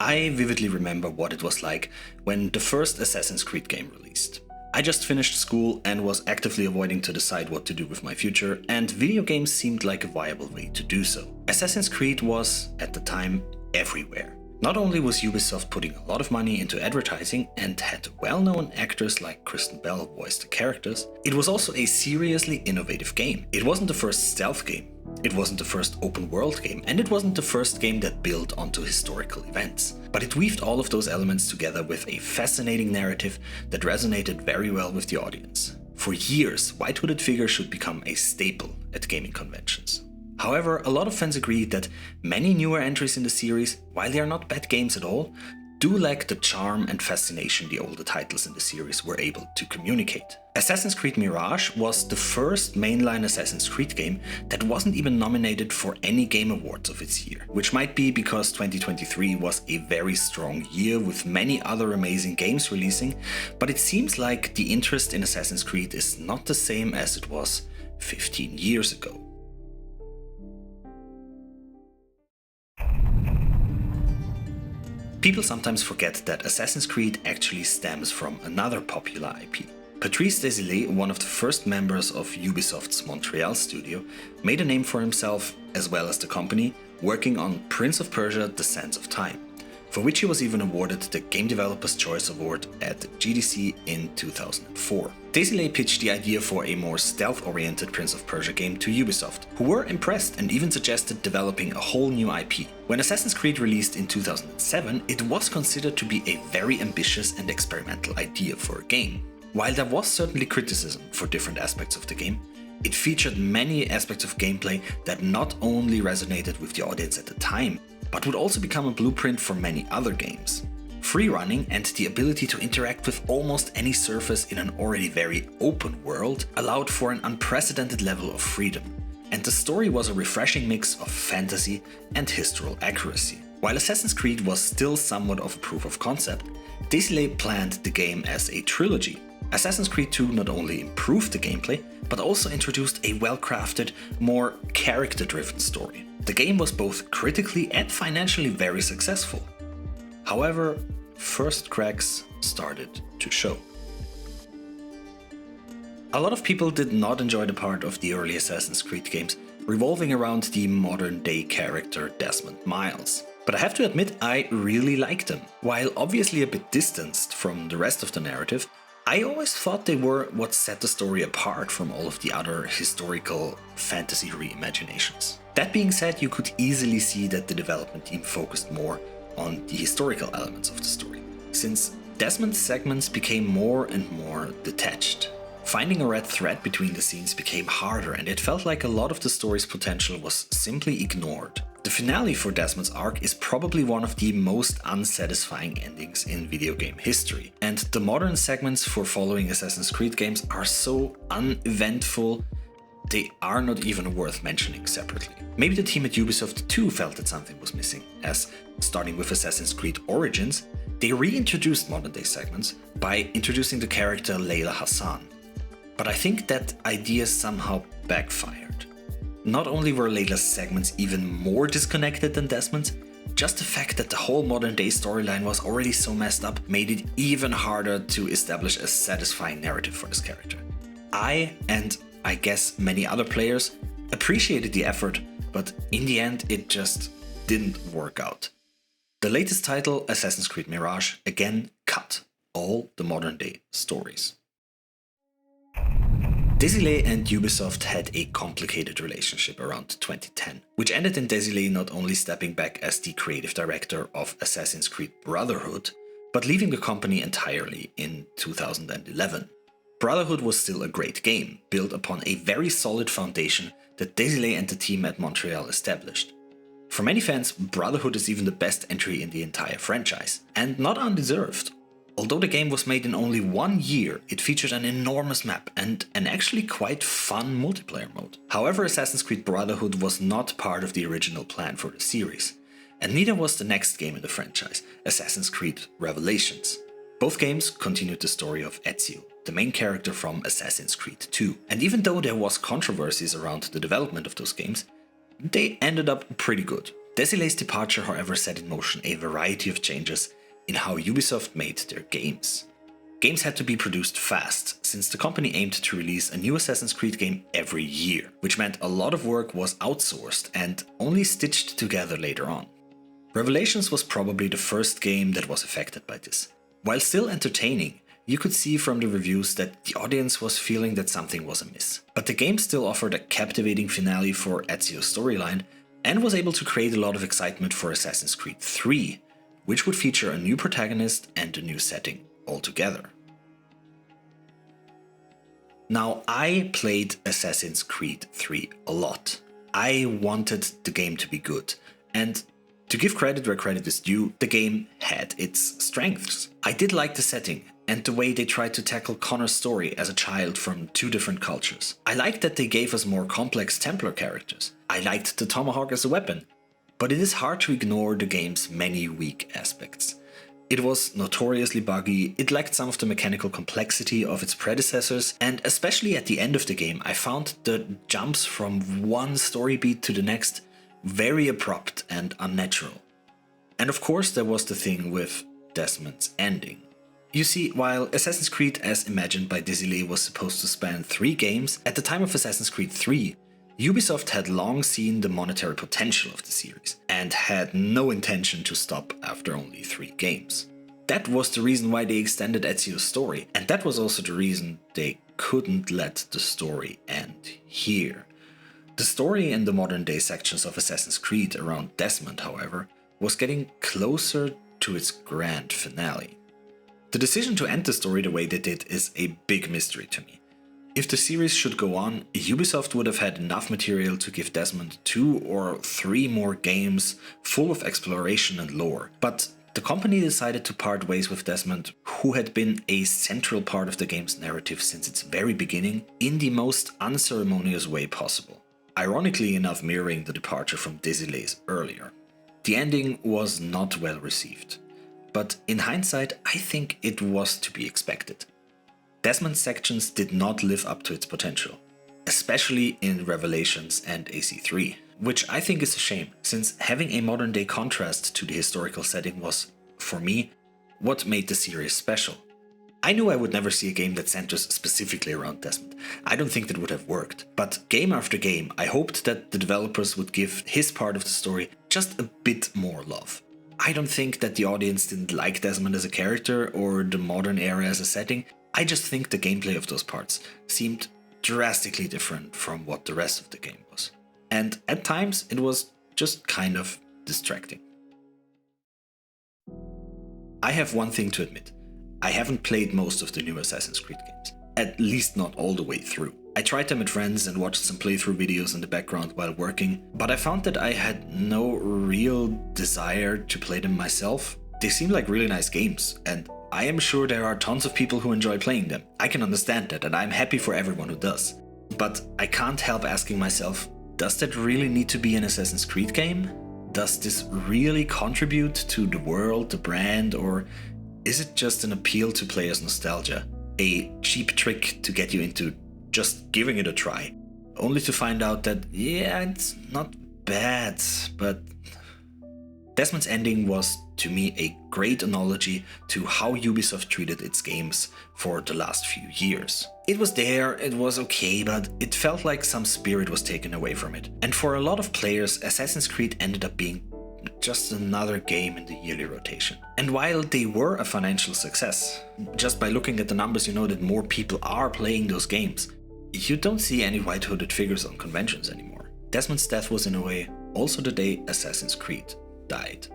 I vividly remember what it was like when the first Assassin's Creed game released. I just finished school and was actively avoiding to decide what to do with my future, and video games seemed like a viable way to do so. Assassin's Creed was, at the time, everywhere. Not only was Ubisoft putting a lot of money into advertising and had well-known actors like Kristen Bell voice the characters, it was also a seriously innovative game. It wasn't the first stealth game, it wasn't the first open world game, and it wasn't the first game that built onto historical events. But it weaved all of those elements together with a fascinating narrative that resonated very well with the audience. For years, white-hooded figures should become a staple at gaming conventions. However, a lot of fans agree that many newer entries in the series, while they are not bad games at all, do lack the charm and fascination the older titles in the series were able to communicate. Assassin's Creed Mirage was the first mainline Assassin's Creed game that wasn't even nominated for any game awards of its year, which might be because 2023 was a very strong year with many other amazing games releasing, but it seems like the interest in Assassin's Creed is not the same as it was 15 years ago. People sometimes forget that Assassin's Creed actually stems from another popular IP. Patrice Désilets, one of the first members of Ubisoft's Montreal studio, made a name for himself, as well as the company, working on Prince of Persia: The Sands of Time, for which he was even awarded the Game Developer's Choice Award at GDC in 2004. Désilets pitched the idea for a more stealth-oriented Prince of Persia game to Ubisoft, who were impressed and even suggested developing a whole new IP. When Assassin's Creed released in 2007, it was considered to be a very ambitious and experimental idea for a game. While there was certainly criticism for different aspects of the game, it featured many aspects of gameplay that not only resonated with the audience at the time, but would also become a blueprint for many other games. Free running and the ability to interact with almost any surface in an already very open world allowed for an unprecedented level of freedom, and the story was a refreshing mix of fantasy and historical accuracy. While Assassin's Creed was still somewhat of a proof of concept, Désilets planned the game as a trilogy. Assassin's Creed 2 not only improved the gameplay, but also introduced a well-crafted, more character-driven story. The game was both critically and financially very successful. However, first cracks started to show. A lot of people did not enjoy the part of the early Assassin's Creed games revolving around the modern-day character Desmond Miles. But I have to admit, I really liked them. While obviously a bit distanced from the rest of the narrative, I always thought they were what set the story apart from all of the other historical fantasy reimaginations. That being said, you could easily see that the development team focused more on the historical elements of the story, since Desmond's segments became more and more detached. Finding a red thread between the scenes became harder, and it felt like a lot of the story's potential was simply ignored. The finale for Desmond's arc is probably one of the most unsatisfying endings in video game history, and the modern segments for following Assassin's Creed games are so uneventful, they are not even worth mentioning separately. Maybe the team at Ubisoft too felt that something was missing, as, starting with Assassin's Creed Origins, they reintroduced modern day segments by introducing the character Layla Hassan. But I think that idea somehow backfired. Not only were Layla's segments even more disconnected than Desmond's, just the fact that the whole modern day storyline was already so messed up made it even harder to establish a satisfying narrative for this character. I guess many other players, appreciated the effort, but in the end it just didn't work out. The latest title, Assassin's Creed Mirage, again cut all the modern day stories. Désilets and Ubisoft had a complicated relationship around 2010, which ended in Désilets not only stepping back as the creative director of Assassin's Creed Brotherhood, but leaving the company entirely in 2011. Brotherhood was still a great game, built upon a very solid foundation that Désilets and the team at Montreal established. For many fans, Brotherhood is even the best entry in the entire franchise, and not undeserved. Although the game was made in only 1 year, it featured an enormous map and an actually quite fun multiplayer mode. However, Assassin's Creed Brotherhood was not part of the original plan for the series, and neither was the next game in the franchise, Assassin's Creed Revelations. Both games continued the story of Ezio, the main character from Assassin's Creed 2, and even though there was controversies around the development of those games, they ended up pretty good. Desilee's departure, however, set in motion a variety of changes in how Ubisoft made their games. Games had to be produced fast, since the company aimed to release a new Assassin's Creed game every year, which meant a lot of work was outsourced and only stitched together later on. Revelations was probably the first game that was affected by this. While still entertaining, you could see from the reviews that the audience was feeling that something was amiss. But the game still offered a captivating finale for Ezio's storyline and was able to create a lot of excitement for Assassin's Creed 3, which would feature a new protagonist and a new setting altogether. Now, I played Assassin's Creed 3 a lot. I wanted the game to be good, and to give credit where credit is due, the game had its strengths. I did like the setting and the way they tried to tackle Connor's story as a child from two different cultures. I liked that they gave us more complex Templar characters. I liked the tomahawk as a weapon, but it is hard to ignore the game's many weak aspects. It was notoriously buggy, it lacked some of the mechanical complexity of its predecessors, and especially at the end of the game I found the jumps from one story beat to the next very abrupt and unnatural. And of course there was the thing with Desmond's ending. You see, while Assassin's Creed as imagined by Desilee was supposed to span 3 games, at the time of Assassin's Creed 3, Ubisoft had long seen the monetary potential of the series, and had no intention to stop after only 3 games. That was the reason why they extended Ezio's story, and that was also the reason they couldn't let the story end here. The story in the modern day sections of Assassin's Creed around Desmond, however, was getting closer to its grand finale. The decision to end the story the way they did is a big mystery to me. If the series should go on, Ubisoft would have had enough material to give Desmond 2 or 3 more games full of exploration and lore, but the company decided to part ways with Desmond, who had been a central part of the game's narrative since its very beginning, in the most unceremonious way possible. Ironically enough mirroring the departure from Desilee's earlier. The ending was not well received, but in hindsight I think it was to be expected. Desmond's sections did not live up to its potential, especially in Revelations and AC3, which I think is a shame, since having a modern day contrast to the historical setting was, for me, what made the series special. I knew I would never see a game that centers specifically around Desmond. I don't think that would have worked, but game after game I hoped that the developers would give his part of the story just a bit more love. I don't think that the audience didn't like Desmond as a character or the modern era as a setting. I just think the gameplay of those parts seemed drastically different from what the rest of the game was. And at times it was just kind of distracting. I have one thing to admit. I haven't played most of the new Assassin's Creed games. At least not all the way through. I tried them with friends and watched some playthrough videos in the background while working, but I found that I had no real desire to play them myself. They seem like really nice games, and I am sure there are tons of people who enjoy playing them. I can understand that, and I'm happy for everyone who does. But I can't help asking myself, does that really need to be an Assassin's Creed game? Does this really contribute to the world, the brand, or is it just an appeal to players' nostalgia? A cheap trick to get you into just giving it a try, only to find out that, yeah, it's not bad, but Desmond's ending was, to me, a great analogy to how Ubisoft treated its games for the last few years. It was there, it was okay, but it felt like some spirit was taken away from it. And for a lot of players, Assassin's Creed ended up being just another game in the yearly rotation. And while they were a financial success, just by looking at the numbers you know that more people are playing those games, you don't see any white-hooded figures on conventions anymore. Desmond's death was in a way also the day Assassin's Creed died.